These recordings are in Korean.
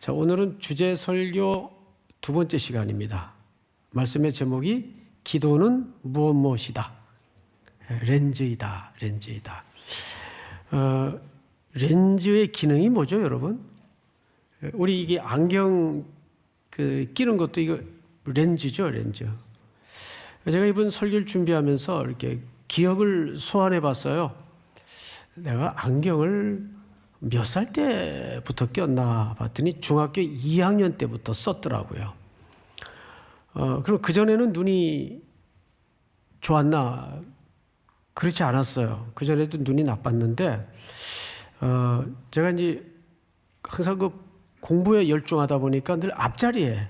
자, 오늘은 주제 설교 두 번째 시간입니다. 말씀의 제목이 기도는 무엇이다. 렌즈이다. 렌즈의 기능이 뭐죠, 여러분? 우리 이게 안경 끼는 것도 이거 렌즈죠, 렌즈. 제가 이번 설교를 준비하면서 이렇게 기억을 소환해 봤어요. 내가 안경을 몇 살 때부터 꼈나 봤더니 중학교 2학년 때부터 썼더라고요. 그럼 그전에는 눈이 좋았나? 그렇지 않았어요. 그전에도 눈이 나빴는데, 제가 이제 항상 그 공부에 열중하다 보니까 늘 앞자리에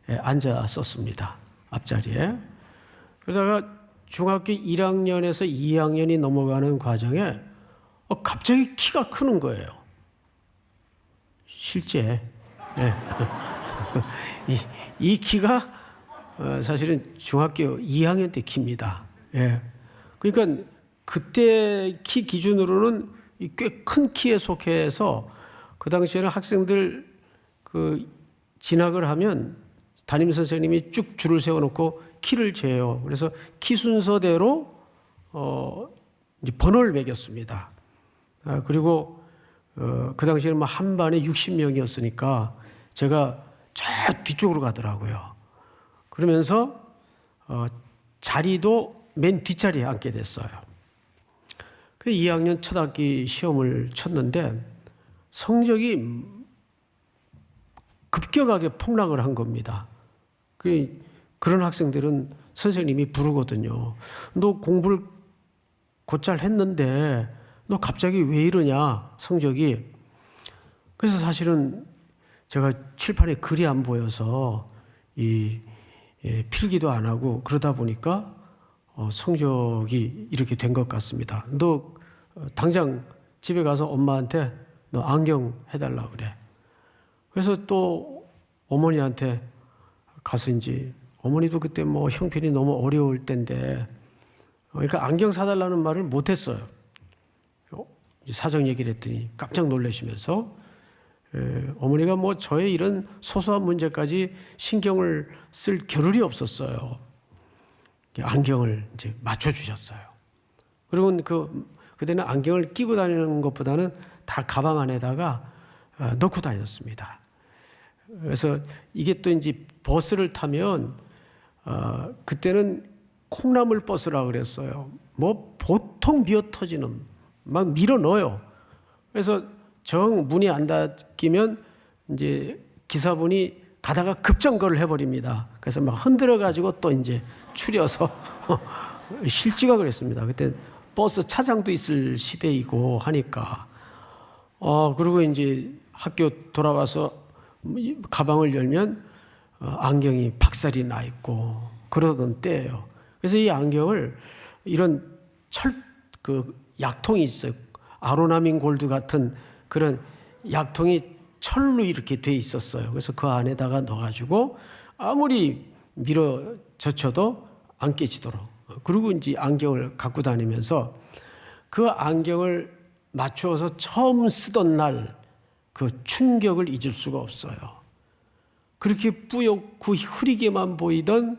앉아 썼습니다. 앞자리에. 그러다가 중학교 1학년에서 2학년이 넘어가는 과정에 갑자기 키가 크는 거예요. 실제. 네. 이 키가 사실은 중학교 2학년 때 키입니다. 예. 그러니까 그때 키 기준으로는 꽤 큰 키에 속해서 그 당시에는 학생들 진학을 하면 담임 선생님이 쭉 줄을 세워놓고 키를 재요. 그래서 키 순서대로 이제 번호를 매겼습니다. 그리고 그 당시에는 한 반에 60명이었으니까 제가 저 뒤쪽으로 가더라고요. 그러면서 자리도 맨 뒷자리에 앉게 됐어요. 그 2학년 첫 학기 시험을 쳤는데 성적이 급격하게 폭락을 한 겁니다. 그런 학생들은 선생님이 부르거든요. 너 공부를 곧잘 했는데 너 갑자기 왜 이러냐, 성적이. 그래서 사실은 제가 칠판에 글이 안 보여서 필기도 안 하고 그러다 보니까 성적이 이렇게 된 것 같습니다. 너 당장 집에 가서 엄마한테 너 안경 해달라 그래. 그래서 또 어머니한테 가서 이제 어머니도 그때 형편이 너무 어려울 때인데 그러니까 안경 사달라는 말을 못했어요. 사정 얘기를 했더니 깜짝 놀라시면서 어머니가 저의 이런 소소한 문제까지 신경을 쓸 겨를이 없었어요. 안경을 이제 맞춰주셨어요. 그리고 그때는 안경을 끼고 다니는 것보다는 다 가방 안에다가 넣고 다녔습니다. 그래서 이게 또 이제 버스를 타면 그때는 콩나물 버스라 그랬어요. 보통 미어 터지는 막 밀어 넣어요. 그래서 정 문이 안 닫히면 이제 기사분이 가다가 급정거를 해버립니다. 그래서 막 흔들어 가지고 또 이제 추려서 실지가 그랬습니다. 그때 버스 차장도 있을 시대이고 하니까. 그리고 이제 학교 돌아와서 가방을 열면 안경이 박살이 나 있고 그러던 때예요. 그래서 이 안경을 이런 약통이 있어요. 아로나민 골드 같은 그런 약통이 철로 이렇게 돼 있었어요. 그래서 그 안에다가 넣어가지고 아무리 밀어젖혀도 안 깨지도록. 그리고 이제 안경을 갖고 다니면서 그 안경을 맞추어서 처음 쓰던 날 그 충격을 잊을 수가 없어요. 그렇게 뿌옇고 흐리게만 보이던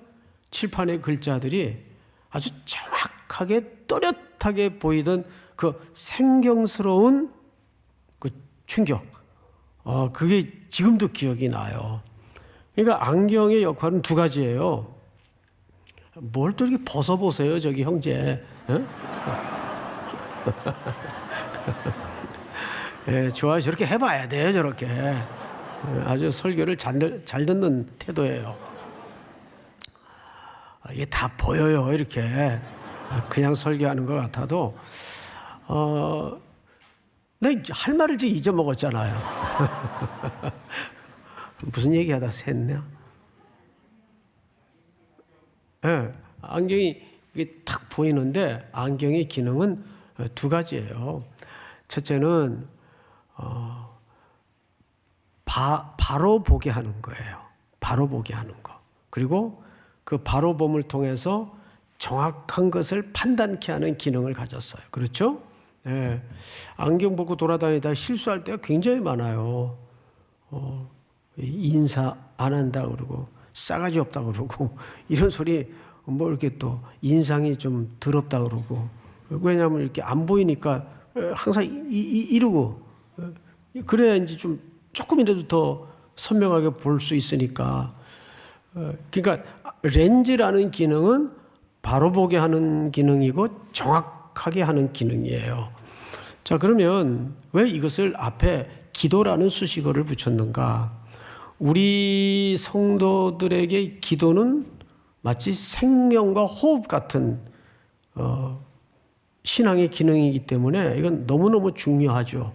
칠판의 글자들이 아주 정확하게 또렷하게 보이던 그 생경스러운 그 충격. 그게 지금도 기억이 나요. 그러니까 안경의 역할은 두 가지예요. 뭘 또 이렇게 벗어보세요, 저기 형제. 예, 좋아요. 저렇게 해봐야 돼요, 저렇게. 아주 설교를 잘 듣는 태도예요. 이게 다 보여요, 이렇게. 그냥 설교하는 것 같아도 내 할 말을 이제 잊어먹었잖아요. 무슨 얘기하다 샜냐? 네, 안경이 이게 탁 보이는데 안경의 기능은 두 가지예요. 첫째는 바로 보게 하는 거예요. 바로 보게 하는 거. 그리고 그 바로 봄을 통해서 정확한 것을 판단케 하는 기능을 가졌어요. 그렇죠? 네. 안경 벗고 돌아다니다 실수할 때가 굉장히 많아요. 인사 안 한다 그러고 싸가지 없다 그러고 이런 소리 뭐 이렇게 또 인상이 좀 더럽다 그러고 왜냐하면 이렇게 안 보이니까 항상 이러고 그래야 이제 좀 조금이라도 더 선명하게 볼 수 있으니까 그러니까 렌즈라는 기능은 바로 보게 하는 기능이고 정확하게 하는 기능이에요. 자, 그러면 왜 이것을 앞에 기도라는 수식어를 붙였는가? 우리 성도들에게 기도는 마치 생명과 호흡 같은 신앙의 기능이기 때문에 이건 너무너무 중요하죠.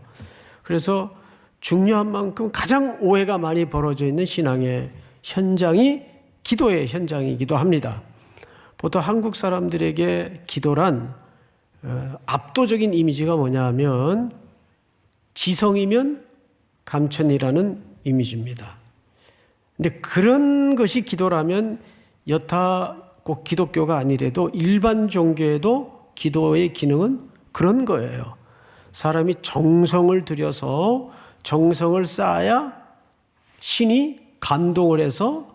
그래서 중요한 만큼 가장 오해가 많이 벌어져 있는 신앙의 현장이 기도의 현장이기도 합니다. 보통 한국 사람들에게 기도란 압도적인 이미지가 뭐냐 하면 지성이면 감천이라는 이미지입니다. 근데 그런 것이 기도라면 여타 꼭 기독교가 아니래도 일반 종교에도 기도의 기능은 그런 거예요. 사람이 정성을 들여서 정성을 쌓아야 신이 감동을 해서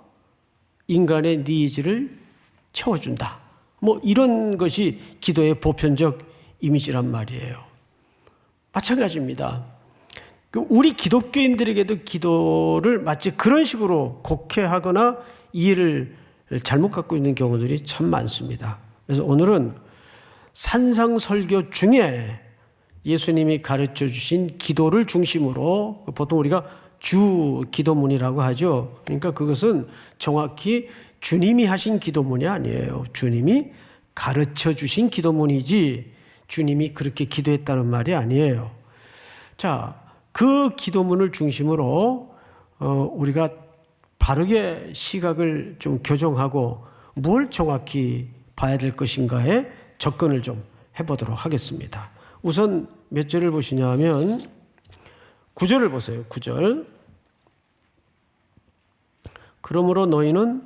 인간의 니즈를 채워준다. 뭐 이런 것이 기도의 보편적 이미지란 말이에요. 마찬가지입니다. 우리 기독교인들에게도 기도를 마치 그런 식으로 곡해하거나 이해를 잘못 갖고 있는 경우들이 참 많습니다. 그래서 오늘은 산상설교 중에 예수님이 가르쳐 주신 기도를 중심으로 보통 우리가 주 기도문이라고 하죠. 그러니까 그것은 정확히 주님이 하신 기도문이 아니에요. 주님이 가르쳐 주신 기도문이지 주님이 그렇게 기도했다는 말이 아니에요. 자, 그 기도문을 중심으로 우리가 바르게 시각을 좀 교정하고 뭘 정확히 봐야 될 것인가에 접근을 좀 해보도록 하겠습니다. 우선 몇 절을 보시냐 하면 9절을 보세요. 9절. 그러므로 너희는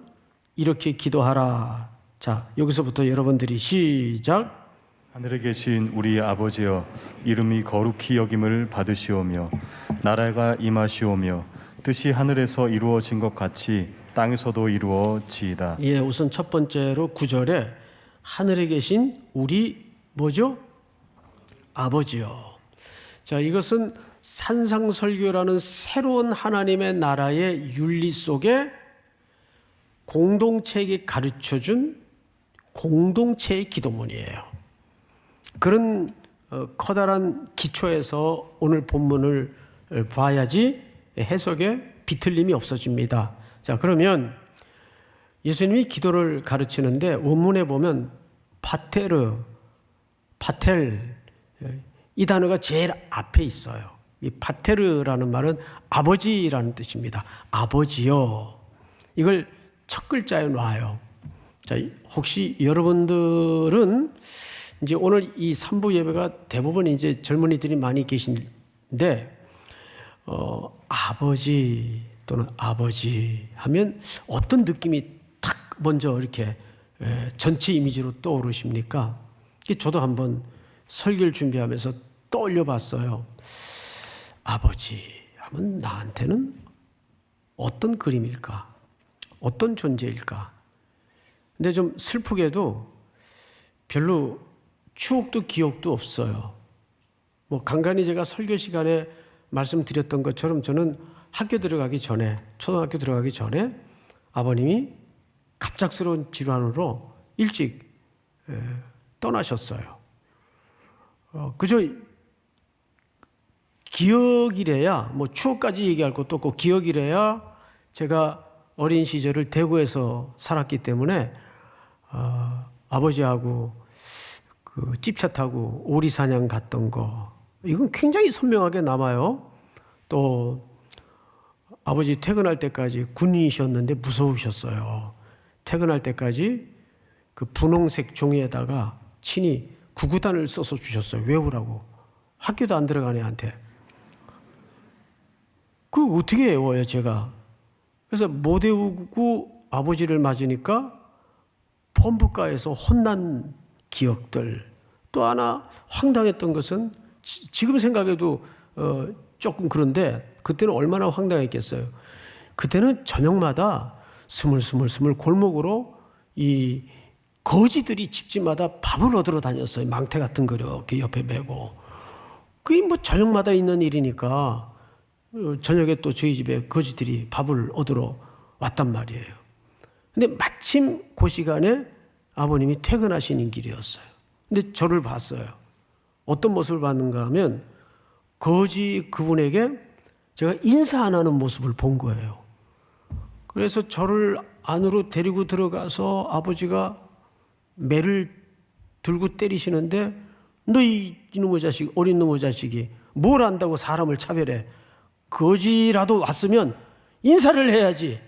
이렇게 기도하라. 자, 여기서부터 여러분들이 시작. 하늘에 계신 우리 아버지여, 이름이 거룩히 여김을 받으시오며 나라가 임하시오며 뜻이 하늘에서 이루어진 것 같이 땅에서도 이루어지이다. 예, 우선 첫 번째로 9절에 하늘에 계신 우리 뭐죠? 아버지요. 자, 이것은 산상설교라는 새로운 하나님의 나라의 윤리 속에 공동체에게 가르쳐준 공동체의 기도문이에요. 그런 커다란 기초에서 오늘 본문을 봐야지 해석에 비틀림이 없어집니다. 자, 그러면 예수님이 기도를 가르치는데 원문에 보면 파텔 이 단어가 제일 앞에 있어요. 이 파테르라는 말은 아버지라는 뜻입니다. 아버지요. 이걸 첫 글자에 놔요. 자, 혹시 여러분들은 이제 오늘 이 3부 예배가 대부분 이제 젊은이들이 많이 계신데 아버지 또는 아버지 하면 어떤 느낌이 탁 먼저 이렇게 전체 이미지로 떠오르십니까? 저도 한번 설교를 준비하면서 떠올려 봤어요. 아버지 하면 나한테는 어떤 그림일까? 어떤 존재일까? 근데 좀 슬프게도 별로 추억도 기억도 없어요. 뭐 간간히 제가 설교 시간에 말씀드렸던 것처럼 저는 학교 들어가기 전에, 초등학교 들어가기 전에 아버님이 갑작스러운 질환으로 일찍 떠나셨어요. 그저 기억이래야, 뭐 추억까지 얘기할 것도 없고 기억이래야 제가 어린 시절을 대구에서 살았기 때문에 아버지하고 그 집차 타고 오리 사냥 갔던 거 이건 굉장히 선명하게 남아요. 또 아버지 퇴근할 때까지 군인이셨는데 무서우셨어요. 퇴근할 때까지 그 분홍색 종이에다가 친히 구구단을 써서 주셨어요. 외우라고. 학교도 안 들어간 애한테. 그거 어떻게 외워요, 제가. 그래서 못 외우고 아버지를 맞으니까 펌프가에서 혼난 기억들. 또 하나 황당했던 것은 지금 생각해도 조금 그런데 그때는 얼마나 황당했겠어요. 그때는 저녁마다 스물스물 골목으로 이 거지들이 집집마다 밥을 얻으러 다녔어요. 망태 같은 거 이렇게 옆에 메고. 그게 뭐 저녁마다 있는 일이니까 저녁에 또 저희 집에 거지들이 밥을 얻으러 왔단 말이에요. 근데 마침 그 시간에 아버님이 퇴근하시는 길이었어요. 근데 저를 봤어요. 어떤 모습을 봤는가 하면 거지 그분에게 제가 인사 안 하는 모습을 본 거예요. 그래서 저를 안으로 데리고 들어가서 아버지가 매를 들고 때리시는데 너 이놈의 자식, 어린 놈의 자식이 뭘 안다고 사람을 차별해. 거지라도 왔으면 인사를 해야지.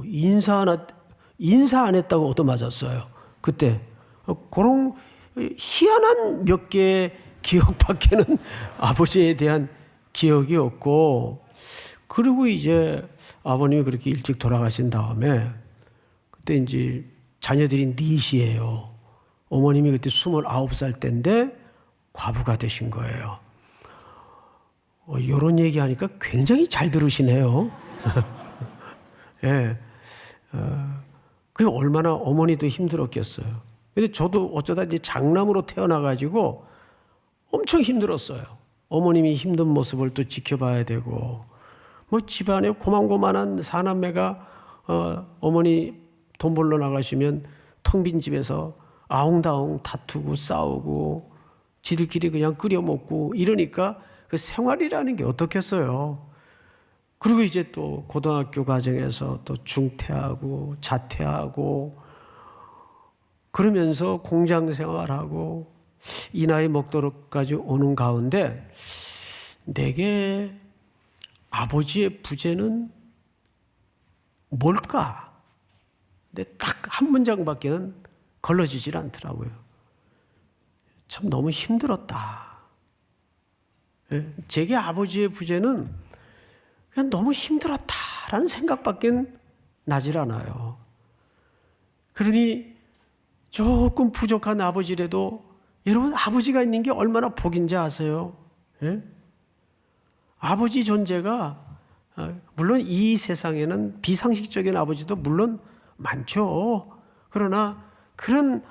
인사 안 했다고 얻어맞았어요. 그때 그런 희한한 몇 개의 기억밖에는 아버지에 대한 기억이 없고, 그리고 이제 아버님이 그렇게 일찍 돌아가신 다음에 그때 이제 자녀들이 넷이에요. 어머님이 그때 29살 때인데 과부가 되신 거예요. 이런 얘기하니까 굉장히 잘 들으시네요. 예. 그게 얼마나 어머니도 힘들었겠어요. 근데 저도 어쩌다 이제 장남으로 태어나가지고 엄청 힘들었어요. 어머님이 힘든 모습을 또 지켜봐야 되고, 뭐 집안에 고만고만한 사남매가 어머니 돈 벌러 나가시면 텅 빈 집에서 아웅다웅 다투고 싸우고 지들끼리 그냥 끓여 먹고 이러니까 그 생활이라는 게 어떻겠어요. 그리고 이제 또 고등학교 과정에서 또 중퇴하고 자퇴하고 그러면서 공장 생활하고 이 나이 먹도록까지 오는 가운데 내게 아버지의 부재는 뭘까? 근데 딱 한 문장밖에는 걸러지질 않더라고요. 참 너무 힘들었다. 제게 아버지의 부재는 그냥 너무 힘들었다라는 생각밖에 나질 않아요. 그러니 조금 부족한 아버지라도 여러분 아버지가 있는 게 얼마나 복인지 아세요? 예? 아버지 존재가 물론 이 세상에는 비상식적인 아버지도 물론 많죠. 그러나 그런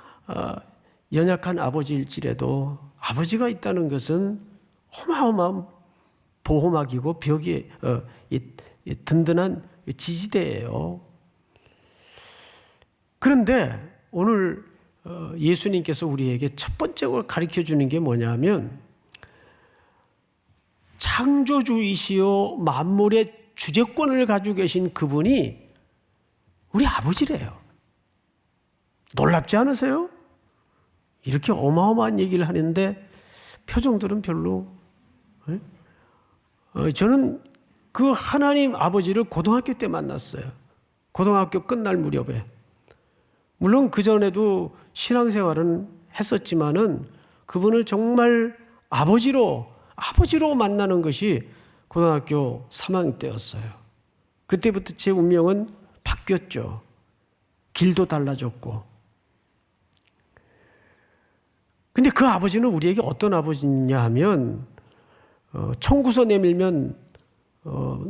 연약한 아버지일지라도 아버지가 있다는 것은 어마어마한 보호막이고 벽이 든든한 지지대예요. 그런데 오늘 예수님께서 우리에게 첫 번째로 가르쳐 주는 게 뭐냐면 창조주이시요 만물의 주재권을 가지고 계신 그분이 우리 아버지래요. 놀랍지 않으세요? 이렇게 어마어마한 얘기를 하는데 표정들은 별로. 저는 그 하나님 아버지를 고등학교 때 만났어요. 고등학교 끝날 무렵에. 물론 그전에도 신앙생활은 했었지만은 그분을 정말 아버지로 만나는 것이 고등학교 3학년 때였어요. 그때부터 제 운명은 바뀌었죠. 길도 달라졌고. 근데 그 아버지는 우리에게 어떤 아버지냐 하면 청구서 내밀면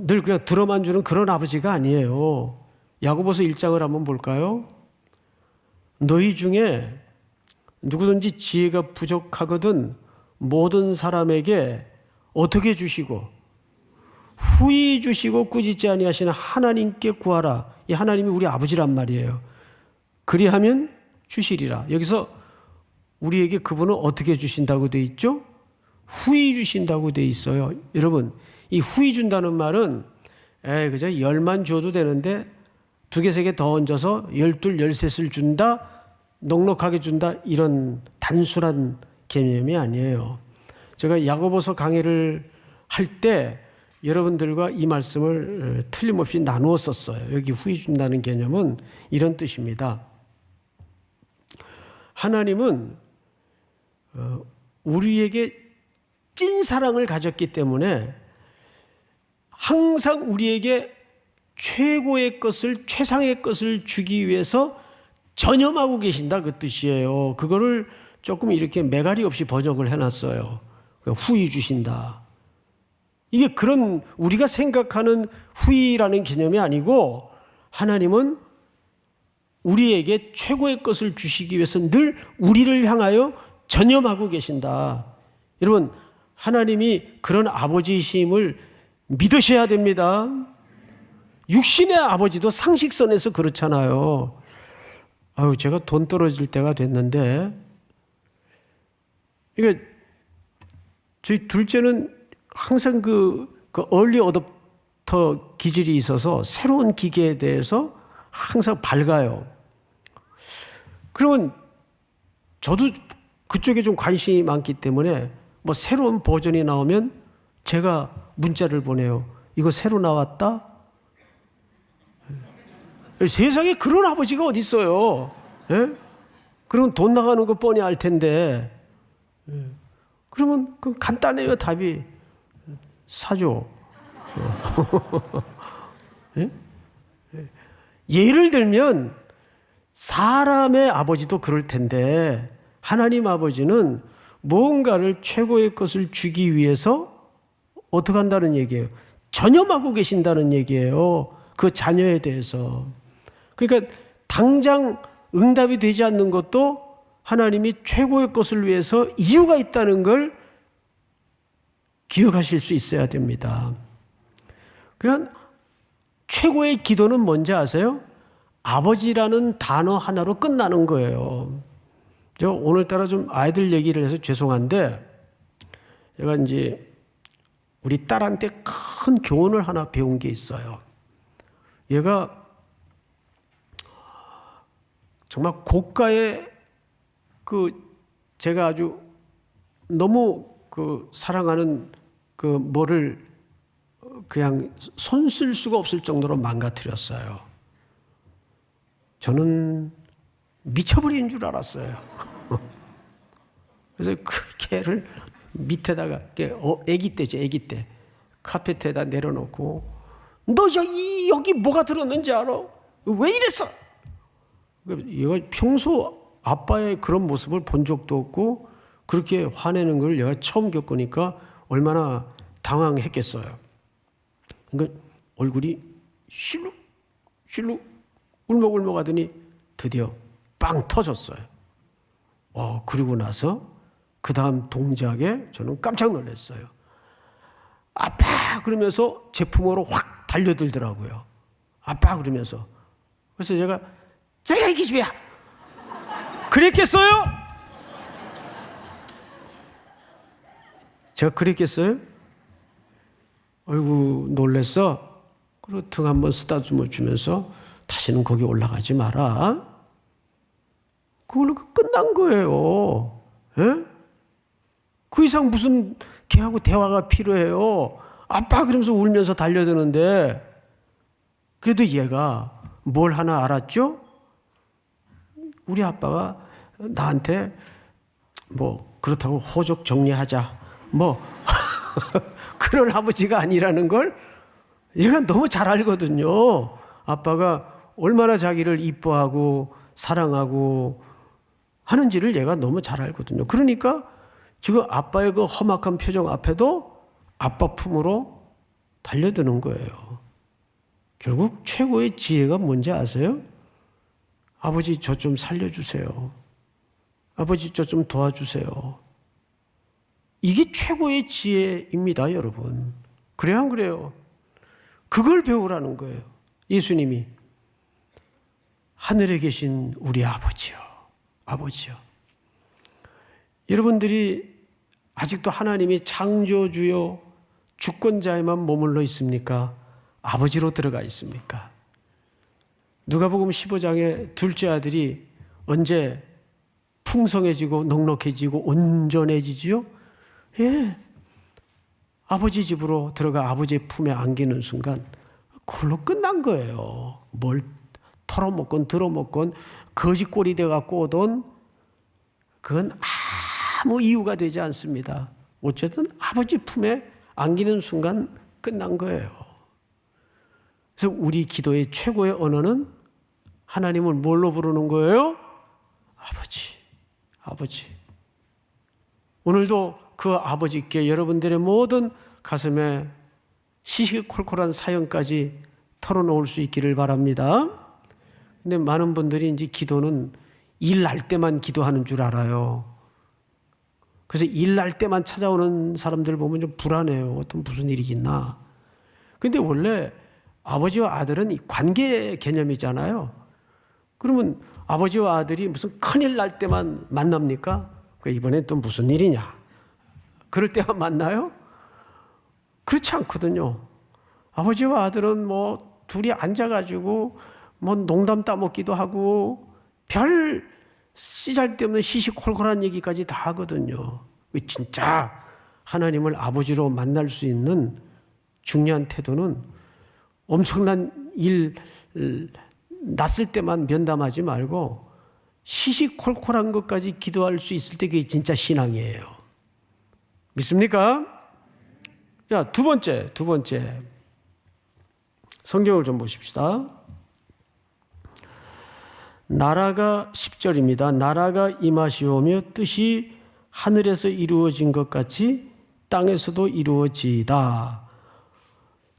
늘 그냥 들어만 주는 그런 아버지가 아니에요. 야고보서 1장을 한번 볼까요? 너희 중에 누구든지 지혜가 부족하거든 모든 사람에게 어떻게 주시고 후히 주시고 꾸짖지 아니하시는 하나님께 구하라. 이 하나님이 우리 아버지란 말이에요. 그리하면 주시리라. 여기서 우리에게 그분은 어떻게 주신다고 돼 있죠? 후히 주신다고 돼 있어요. 여러분, 이 후히 준다는 말은 그저 10만 줘도 되는데 2개, 3개 더 얹어서 12, 13을 준다, 넉넉하게 준다, 이런 단순한 개념이 아니에요. 제가 야고보서 강의를 할 때 여러분들과 이 말씀을 틀림없이 나누었었어요. 여기 후히 준다는 개념은 이런 뜻입니다. 하나님은 우리에게 찐 사랑을 가졌기 때문에 항상 우리에게 최고의 것을, 최상의 것을 주기 위해서 전념하고 계신다, 그 뜻이에요. 그거를 조금 이렇게 매가리 없이 번역을 해놨어요. 후히 주신다. 이게 그런 우리가 생각하는 후이라는 개념이 아니고 하나님은 우리에게 최고의 것을 주시기 위해서 늘 우리를 향하여 전념하고 계신다. 여러분, 하나님이 그런 아버지이심을 믿으셔야 됩니다. 육신의 아버지도 상식선에서 그렇잖아요. 아유, 제가 돈 떨어질 때가 됐는데, 이게 저희 둘째는 항상 그 얼리 어댑터 기질이 있어서 새로운 기계에 대해서 항상 밝아요. 그러면 저도 그쪽에 좀 관심이 많기 때문에 뭐 새로운 버전이 나오면 제가 문자를 보내요. 이거 새로 나왔다? 세상에 그런 아버지가 어디 있어요? 예? 그럼 돈 나가는 거 뻔히 알 텐데. 그러면 간단해요, 답이. 사줘. 예? 예를 들면 사람의 아버지도 그럴 텐데 하나님 아버지는 무언가를 최고의 것을 주기 위해서 어떻게 한다는 얘기예요? 전념하고 계신다는 얘기예요. 그 자녀에 대해서. 그러니까 당장 응답이 되지 않는 것도 하나님이 최고의 것을 위해서 이유가 있다는 걸 기억하실 수 있어야 됩니다. 그러니까 최고의 기도는 뭔지 아세요? 아버지라는 단어 하나로 끝나는 거예요. 저 오늘따라 좀 아이들 얘기를 해서 죄송한데, 제가 이제 우리 딸한테 큰 교훈을 하나 배운 게 있어요. 얘가 정말 고가의 제가 아주 너무 사랑하는 뭐를 그냥 손 쓸 수가 없을 정도로 망가뜨렸어요. 저는 미쳐버린 줄 알았어요. 그래서 그 개를 밑에다가 아기 때죠, 아기 때 카페트에다 내려놓고 너 여기 뭐가 들었는지 알아? 왜 이랬어? 얘가 평소 아빠의 그런 모습을 본 적도 없고 그렇게 화내는 걸 얘가 처음 겪으니까 얼마나 당황했겠어요. 그러니까 얼굴이 실룩 울먹울먹 하더니 드디어 빵 터졌어요. 그리고 나서 그 다음 동작에 저는 깜짝 놀랐어요. 아빠 그러면서 제품으로 확 달려들더라고요. 아빠 그러면서. 그래서 제가 저리가 이 기집애야. 그랬겠어요? 제가 그랬겠어요? 아이고 놀랬어. 그리고 등 한번 쓰다듬어 주면서 다시는 거기 올라가지 마라. 그걸로 끝난 거예요. 예? 그 이상 무슨 걔하고 대화가 필요해요. 아빠 그러면서 울면서 달려드는데 그래도 얘가 뭘 하나 알았죠? 우리 아빠가 나한테 뭐 그렇다고 호적 정리하자 뭐 그런 아버지가 아니라는 걸 얘가 너무 잘 알거든요. 아빠가 얼마나 자기를 이뻐하고 사랑하고 하는지를 얘가 너무 잘 알거든요. 그러니까 지금 아빠의 그 험악한 표정 앞에도 아빠 품으로 달려드는 거예요. 결국 최고의 지혜가 뭔지 아세요? 아버지 저 좀 살려주세요. 아버지 저 좀 도와주세요. 이게 최고의 지혜입니다, 여러분. 그래요, 안 그래요? 그걸 배우라는 거예요. 예수님이 하늘에 계신 우리 아버지요. 아버지요. 여러분들이 아직도 하나님이 창조주요 주권자에만 머물러 있습니까? 아버지로 들어가 있습니까? 누가복음 15장에 둘째 아들이 언제 풍성해지고 넉넉해지고 온전해지지요? 예. 아버지 집으로 들어가 아버지의 품에 안기는 순간 그걸로 끝난 거예요. 뭘 털어먹건 들어먹건 거짓골이 돼갖고 오던 그건 아무 이유가 되지 않습니다. 어쨌든 아버지 품에 안기는 순간 끝난 거예요. 그래서 우리 기도의 최고의 언어는 하나님을 뭘로 부르는 거예요? 아버지, 아버지. 오늘도 그 아버지께 여러분들의 모든 가슴에 시시콜콜한 사연까지 털어놓을 수 있기를 바랍니다. 근데 많은 분들이 이제 기도는 일 날 때만 기도하는 줄 알아요. 그래서 일 날 때만 찾아오는 사람들 보면 좀 불안해요. 어떤 무슨 일이 있나. 근데 원래 아버지와 아들은 이 관계 개념이잖아요. 그러면 아버지와 아들이 무슨 큰일 날 때만 만납니까? 이번엔 또 무슨 일이냐? 그럴 때만 만나요? 그렇지 않거든요. 아버지와 아들은 뭐 둘이 앉아가지고 뭐 농담 따먹기도 하고 별 쓰잘데없는 시시콜콜한 얘기까지 다 하거든요. 진짜 하나님을 아버지로 만날 수 있는 중요한 태도는 엄청난 일 났을 때만 면담하지 말고 시시콜콜한 것까지 기도할 수 있을 때 그게 진짜 신앙이에요. 믿습니까? 자, 두 번째. 성경을 좀 보십시다. 나라가 10절입니다. 나라가 임하시오며 뜻이 하늘에서 이루어진 것 같이 땅에서도 이루어지이다.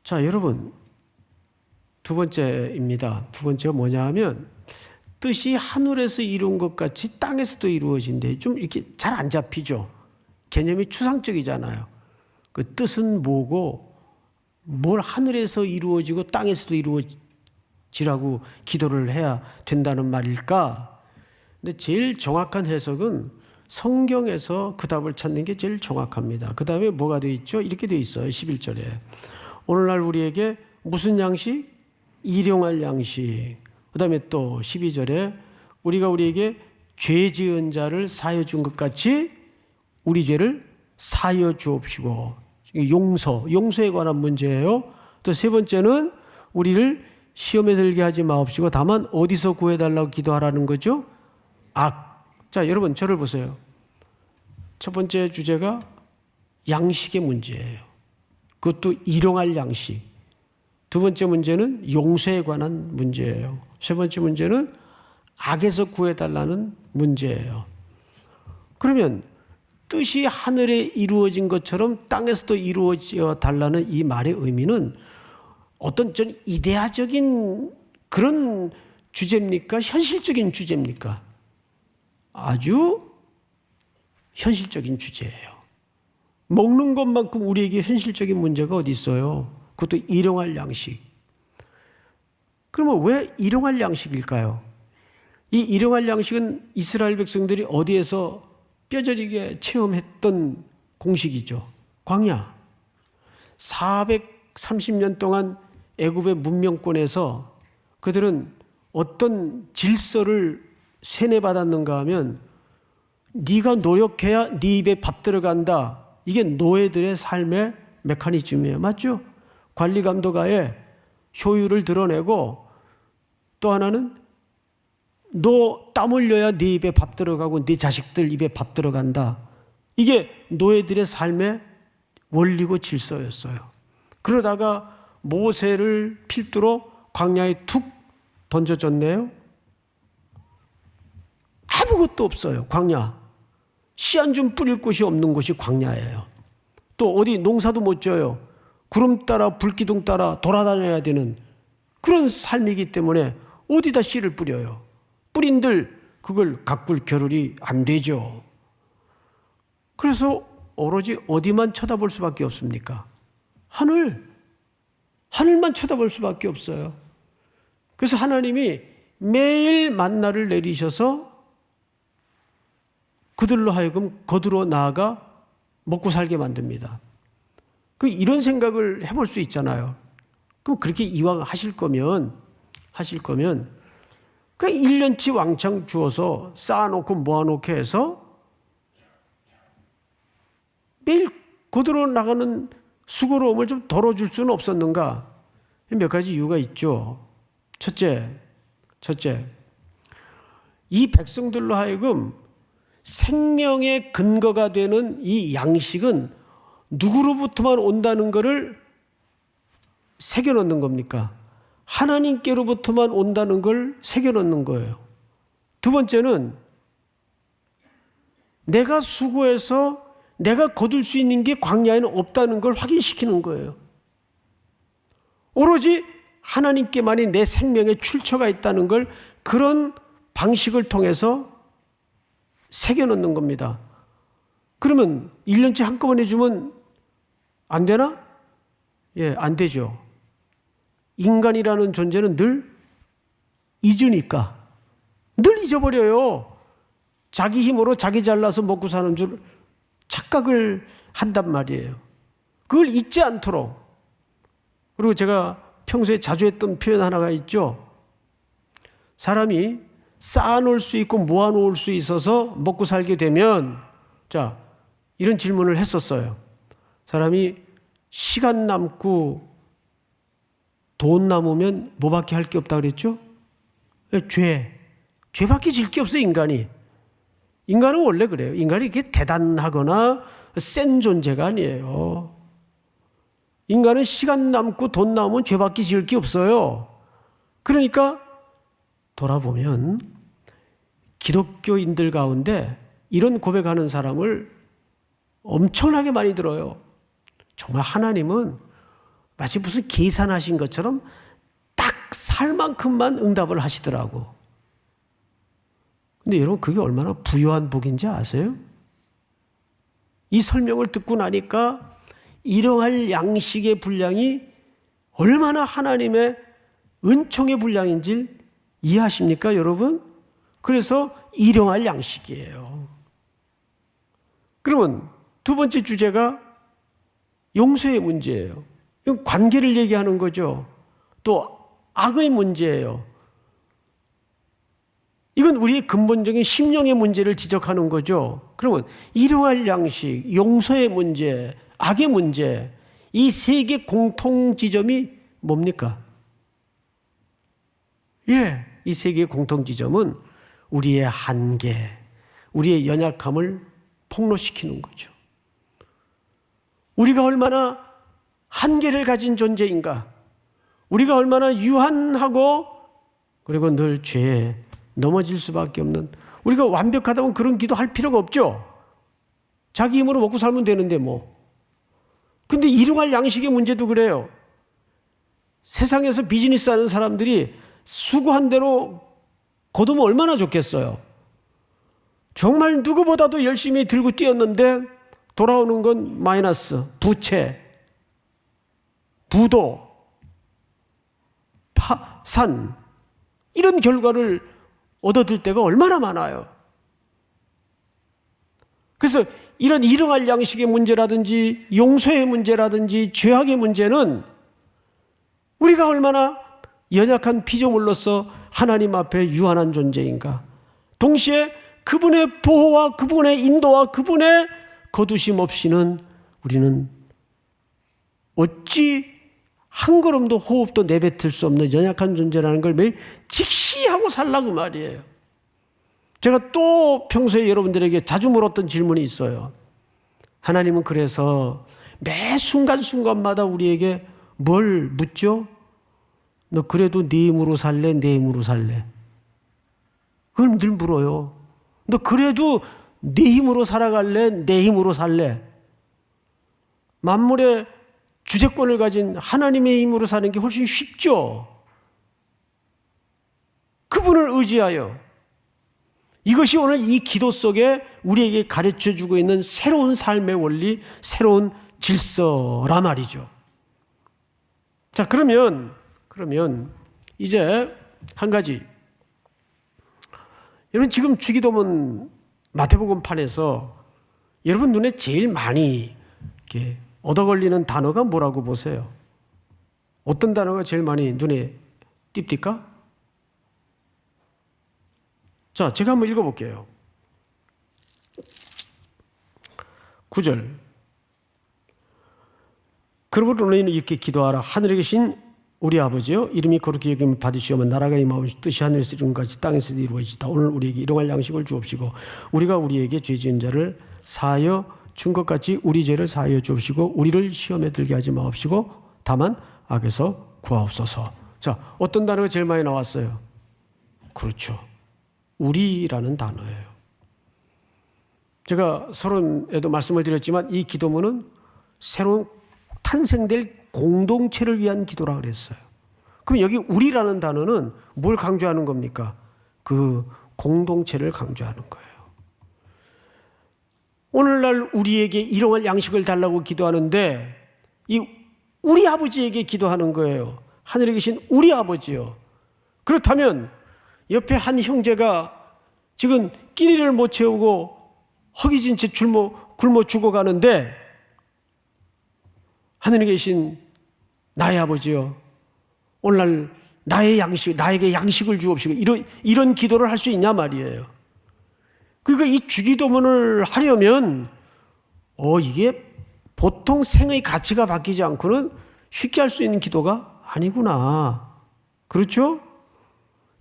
자, 여러분, 두 번째입니다. 두 번째가 뭐냐 하면 뜻이 하늘에서 이룬 것 같이 땅에서도 이루어진대. 좀 이렇게 잘 안 잡히죠. 개념이 추상적이잖아요. 그 뜻은 뭐고 뭘 하늘에서 이루어지고 땅에서도 이루어지라고 기도를 해야 된다는 말일까? 근데 제일 정확한 해석은 성경에서 그 답을 찾는 게 제일 정확합니다. 그 다음에 뭐가 되어 있죠? 이렇게 되어 있어요. 11절에. 오늘날 우리에게 무슨 양식? 일용할 양식. 그 다음에 또 12절에 우리가 우리에게 죄 지은 자를 사하여 준 것 같이 우리 죄를 사하여 주옵시고. 용서에 관한 문제예요. 또 세 번째는 우리를 시험에 들게 하지 마옵시고 다만 어디서 구해달라고 기도하라는 거죠? 자, 여러분 저를 보세요. 첫 번째 주제가 양식의 문제예요. 그것도 일용할 양식. 두 번째 문제는 용서에 관한 문제예요. 세 번째 문제는 악에서 구해달라는 문제예요. 그러면 뜻이 하늘에 이루어진 것처럼 땅에서도 이루어져 달라는 이 말의 의미는 어떤 좀 이데아적인 그런 주제입니까? 현실적인 주제입니까? 아주 현실적인 주제예요. 먹는 것만큼 우리에게 현실적인 문제가 어디 있어요? 그것도 일용할 양식. 그러면 왜 일용할 양식일까요? 이 일용할 양식은 이스라엘 백성들이 어디에서 뼈저리게 체험했던 공식이죠. 광야. 430년 동안 애굽의 문명권에서 그들은 어떤 질서를 세뇌받았는가 하면 네가 노력해야 네 입에 밥 들어간다. 이게 노예들의 삶의 메커니즘이에요. 맞죠? 관리 감독하에 효율을 드러내고 또 하나는 너 땀 흘려야 네 입에 밥 들어가고 네 자식들 입에 밥 들어간다. 이게 노예들의 삶의 원리고 질서였어요. 그러다가 모세를 필두로 광야에 툭 던져졌네요. 아무것도 없어요. 광야. 씨 한 줌 뿌릴 곳이 없는 곳이 광야예요. 또 어디 농사도 못 져요. 구름 따라 불기둥 따라 돌아다녀야 되는 그런 삶이기 때문에 어디다 씨를 뿌려요. 뿌린들 그걸 가꿀 겨를이 안 되죠. 그래서 오로지 어디만 쳐다볼 수밖에 없습니까? 하늘만 쳐다볼 수밖에 없어요. 그래서 하나님이 매일 만나를 내리셔서 그들로 하여금 거두러 나아가 먹고 살게 만듭니다. 이런 생각을 해볼 수 있잖아요. 그럼 그렇게 이왕 하실 거면 그 1년치 왕창 주어서 쌓아놓고 모아놓게 해서 매일 거두러 나가는 수고로움을 좀 덜어줄 수는 없었는가? 몇 가지 이유가 있죠. 첫째, 이 백성들로 하여금 생명의 근거가 되는 이 양식은 누구로부터만 온다는 것을 새겨놓는 겁니까? 하나님께로부터만 온다는 걸 새겨놓는 거예요. 두 번째는 내가 수고해서 내가 거둘 수 있는 게 광야에는 없다는 걸 확인시키는 거예요. 오로지 하나님께만이 내 생명에 출처가 있다는 걸 그런 방식을 통해서 새겨넣는 겁니다. 그러면 1년치 한꺼번에 주면 안 되나? 예, 안 되죠. 인간이라는 존재는 늘 잊으니까. 늘 잊어버려요. 자기 힘으로 자기 잘나서 먹고 사는 줄 착각을 한단 말이에요. 그걸 잊지 않도록. 그리고 제가 평소에 자주 했던 표현 하나가 있죠. 사람이 쌓아놓을 수 있고 모아놓을 수 있어서 먹고 살게 되면, 자, 이런 질문을 했었어요. 사람이 시간 남고 돈 남으면 뭐밖에 할 게 없다 그랬죠? 죄밖에 질 게 없어요, 인간이. 인간은 원래 그래요. 인간이 이렇게 대단하거나 센 존재가 아니에요. 인간은 시간 남고 돈 남으면 죄밖에 지을 게 없어요. 그러니까 돌아보면 기독교인들 가운데 이런 고백하는 사람을 엄청나게 많이 들어요. 정말 하나님은 마치 무슨 계산하신 것처럼 딱 살 만큼만 응답을 하시더라고. 근데 여러분, 그게 얼마나 부유한 복인지 아세요? 이 설명을 듣고 나니까 일용할 양식의 분량이 얼마나 하나님의 은총의 분량인지 이해하십니까, 여러분? 그래서 일용할 양식이에요. 그러면 두 번째 주제가 용서의 문제예요. 이건 관계를 얘기하는 거죠. 또 악의 문제예요. 이건 우리의 근본적인 심령의 문제를 지적하는 거죠. 그러면 일용할 양식, 용서의 문제, 악의 문제, 이 세 개 공통 지점이 뭡니까? 예, 이 세 개의 공통 지점은 우리의 한계, 우리의 연약함을 폭로시키는 거죠. 우리가 얼마나 한계를 가진 존재인가, 우리가 얼마나 유한하고 그리고 늘 죄에 넘어질 수밖에 없는, 우리가 완벽하다면 그런 기도할 필요가 없죠. 자기 힘으로 먹고 살면 되는데 뭐. 근데 일용할 양식의 문제도 그래요. 세상에서 비즈니스 하는 사람들이 수고한 대로 거두면 얼마나 좋겠어요. 정말 누구보다도 열심히 들고 뛰었는데 돌아오는 건 마이너스, 부채, 부도, 파산, 이런 결과를 얻어들 때가 얼마나 많아요. 그래서 이런 일용할 양식의 문제라든지 용서의 문제라든지 죄악의 문제는 우리가 얼마나 연약한 피조물로서 하나님 앞에 유한한 존재인가, 동시에 그분의 보호와 그분의 인도와 그분의 거두심 없이는 우리는 어찌 한 걸음도 호흡도 내뱉을 수 없는 연약한 존재라는 걸 매일 직시하고 살라 그 말이에요. 제가 또 평소에 여러분들에게 자주 물었던 질문이 있어요. 하나님은 그래서 매 순간순간마다 우리에게 뭘 묻죠? 너 그래도 네 힘으로 살래? 내 힘으로 살래? 그걸 늘 물어요. 너 그래도 네 힘으로 살아갈래? 내 힘으로 살래? 만물의 주재권을 가진 하나님의 힘으로 사는 게 훨씬 쉽죠. 그분을 의지하여. 이것이 오늘 이 기도 속에 우리에게 가르쳐주고 있는 새로운 삶의 원리, 새로운 질서라 말이죠. 자, 그러면 이제 한 가지. 여러분, 지금 주기도문 마태복음 판에서 여러분 눈에 제일 많이 이렇게 얻어 걸리는 단어가 뭐라고 보세요? 어떤 단어가 제일 많이 눈에 띕니까? 자, 제가 한번 읽어볼게요. 9절. 그러므로 너희는 이렇게 기도하라. 하늘에 계신 우리 아버지여, 이름이 거룩히 여김을 받으시오며 나라가 임하오며 뜻이 하늘에서 이룬 것 같이 땅에서도 이루어지다. 오늘 우리에게 일용할 양식을 주옵시고 우리가 우리에게 죄 지은 자를 사하여 준 것 같이 우리 죄를 사하여 주옵시고 우리를 시험에 들게 하지 마옵시고 다만 악에서 구하옵소서. 자, 어떤 단어가 제일 많이 나왔어요? 그렇죠, 우리라는 단어예요. 제가 서론에도 말씀을 드렸지만 이 기도문은 새로운 탄생될 공동체를 위한 기도라 그랬어요. 그럼 여기 우리라는 단어는 뭘 강조하는 겁니까? 그 공동체를 강조하는 거예요. 오늘날 우리에게 일용할 양식을 달라고 기도하는데 이 우리 아버지에게 기도하는 거예요. 하늘에 계신 우리 아버지요. 그렇다면 옆에 한 형제가 지금 끼니를 못 채우고 허기진 채 굶어 죽어가는데 하늘에 계신 나의 아버지요, 오늘날 나에게 양식을 주옵시고 이런 기도를 할 수 있냐 말이에요. 그러니까 이 주기도문을 하려면 이게 보통 생의 가치가 바뀌지 않고는 쉽게 할 수 있는 기도가 아니구나. 그렇죠?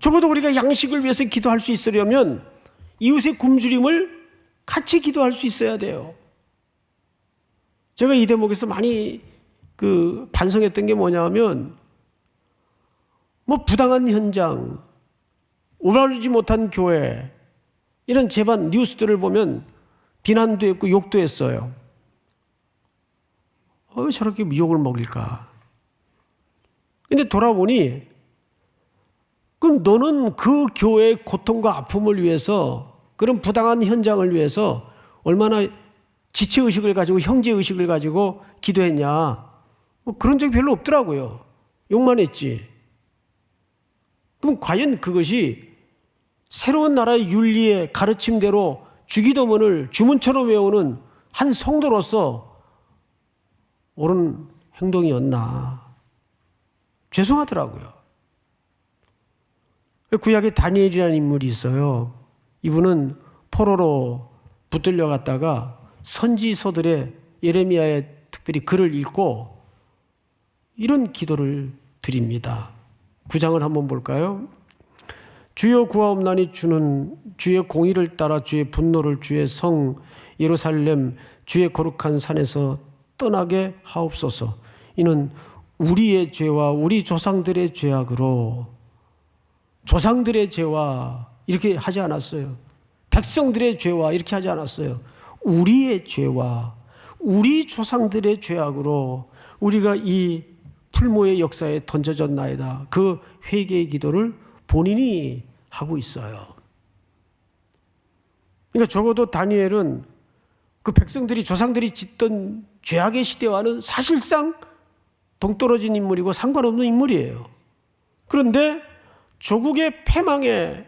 적어도 우리가 양식을 위해서 기도할 수 있으려면 이웃의 굶주림을 같이 기도할 수 있어야 돼요. 제가 이 대목에서 많이 반성했던 게 뭐냐면 부당한 현장, 올바르지 못한 교회 이런 재반 뉴스들을 보면 비난도 했고 욕도 했어요. 왜 저렇게 욕을 먹일까? 근데 돌아보니 그럼 너는 그 교회의 고통과 아픔을 위해서, 그런 부당한 현장을 위해서 얼마나 지체의식을 가지고 형제의식을 가지고 기도했냐? 그런 적이 별로 없더라고요. 욕만 했지. 그럼 과연 그것이 새로운 나라의 윤리의 가르침대로 주기도문을 주문처럼 외우는 한 성도로서 옳은 행동이었나? 죄송하더라고요. 구약에 다니엘이라는 인물이 있어요. 이분은 포로로 붙들려 갔다가 선지서들의 예레미야의 특별히 글을 읽고 이런 기도를 드립니다. 9장을 한번 볼까요? 주여 구하옵나니 주는 주의 공의를 따라 주의 분노를 주의 성 예루살렘 주의 거룩한 산에서 떠나게 하옵소서. 이는 우리의 죄와 우리 조상들의 죄악으로, 조상들의 죄와 이렇게 하지 않았어요. 백성들의 죄와 이렇게 하지 않았어요. 우리의 죄와 우리 조상들의 죄악으로 우리가 이 풀모의 역사에 던져졌나이다. 그 회개의 기도를 본인이 하고 있어요. 그러니까 적어도 다니엘은 그 백성들이, 조상들이 짓던 죄악의 시대와는 사실상 동떨어진 인물이고 상관없는 인물이에요. 그런데 조국의 패망의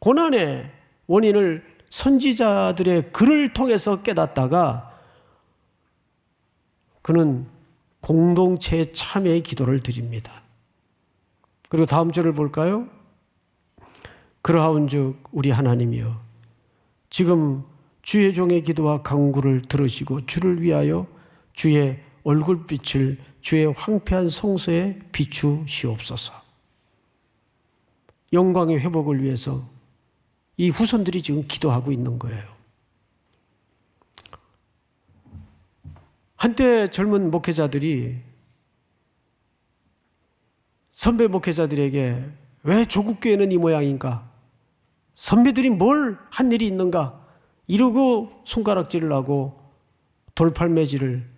고난의 원인을 선지자들의 글을 통해서 깨닫다가 그는 공동체의 참여의 기도를 드립니다. 그리고 다음 절을 볼까요? 그러하온즉 우리 하나님이여 지금 주의 종의 기도와 간구를 들으시고 주를 위하여 주의 얼굴빛을 주의 황폐한 성소에 비추시옵소서. 영광의 회복을 위해서 이 후손들이 지금 기도하고 있는 거예요. 한때 젊은 목회자들이 선배 목회자들에게 왜 조국교회는 이 모양인가? 선배들이 뭘 한 일이 있는가? 이러고 손가락질을 하고 돌팔매질을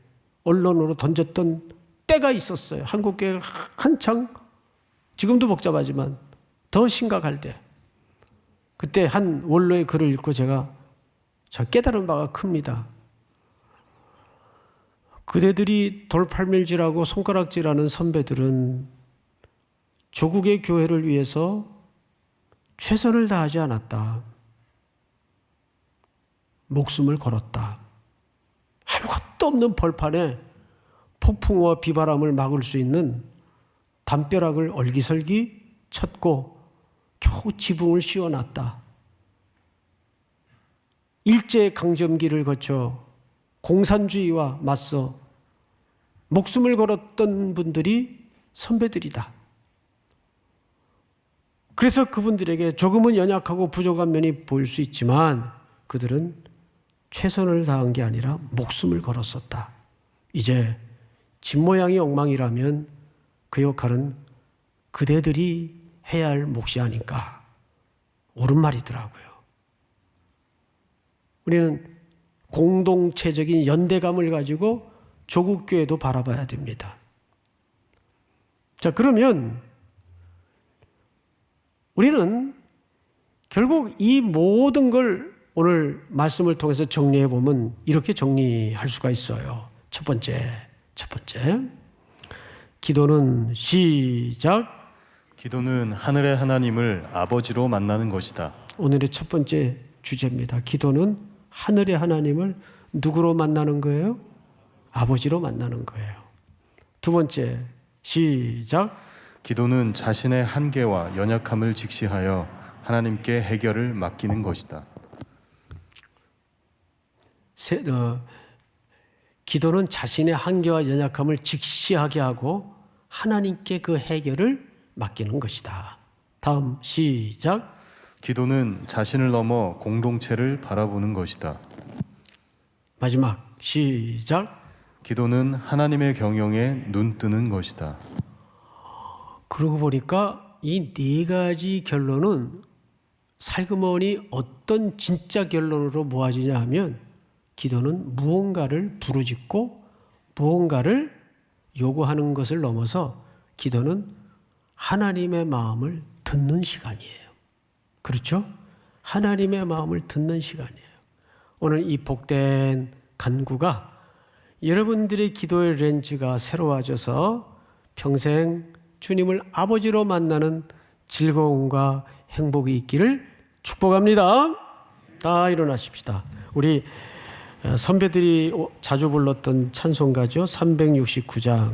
언론으로 던졌던 때가 있었어요. 한국교회가 한창, 지금도 복잡하지만 더 심각할 때, 그때 한 원로의 글을 읽고 제가 깨달은 바가 큽니다. 그대들이 돌팔매질하고 손가락질하는 선배들은 조국의 교회를 위해서 최선을 다하지 않았다. 목숨을 걸었다. 아무것도 없는 벌판에 폭풍과 비바람을 막을 수 있는 담벼락을 얼기설기 쳤고 겨우 지붕을 씌워놨다. 일제강점기를 거쳐 공산주의와 맞서 목숨을 걸었던 분들이 선배들이다. 그래서 그분들에게 조금은 연약하고 부족한 면이 보일 수 있지만 그들은 최선을 다한 게 아니라 목숨을 걸었었다. 이제 집모양이 엉망이라면 그 역할은 그대들이 해야 할 몫이 아닌가. 옳은 말이더라고요. 우리는 공동체적인 연대감을 가지고 조국교회도 바라봐야 됩니다. 자, 그러면 우리는 결국 이 모든 걸 오늘 말씀을 통해서 정리해 보면 이렇게 정리할 수가 있어요. 첫 번째. 기도는 시작. 기도는 하늘의 하나님을 아버지로 만나는 것이다. 오늘의 첫 번째 주제입니다. 기도는 하늘의 하나님을 누구로 만나는 거예요? 아버지로 만나는 거예요. 두 번째, 시작. 기도는 자신의 한계와 연약함을 직시하여 하나님께 해결을 맡기는 것이다. 기도는 자신의 한계와 연약함을 직시하게 하고 하나님께 그 해결을 맡기는 것이다. 다음 시작. 기도는 자신을 넘어 공동체를 바라보는 것이다. 마지막 시작. 기도는 하나님의 경영에 눈뜨는 것이다. 그러고 보니까 이 네 가지 결론은 살그머니 어떤 진짜 결론으로 모아지냐 하면 기도는 무언가를 부르짖고 무언가를 요구하는 것을 넘어서 기도는 하나님의 마음을 듣는 시간이에요. 그렇죠? 하나님의 마음을 듣는 시간이에요. 오늘 이 복된 간구가 여러분들의 기도의 렌즈가 새로워져서 평생 주님을 아버지로 만나는 즐거움과 행복이 있기를 축복합니다. 다 일어나십시다. 우리 선배들이 자주 불렀던 찬송가죠. 369장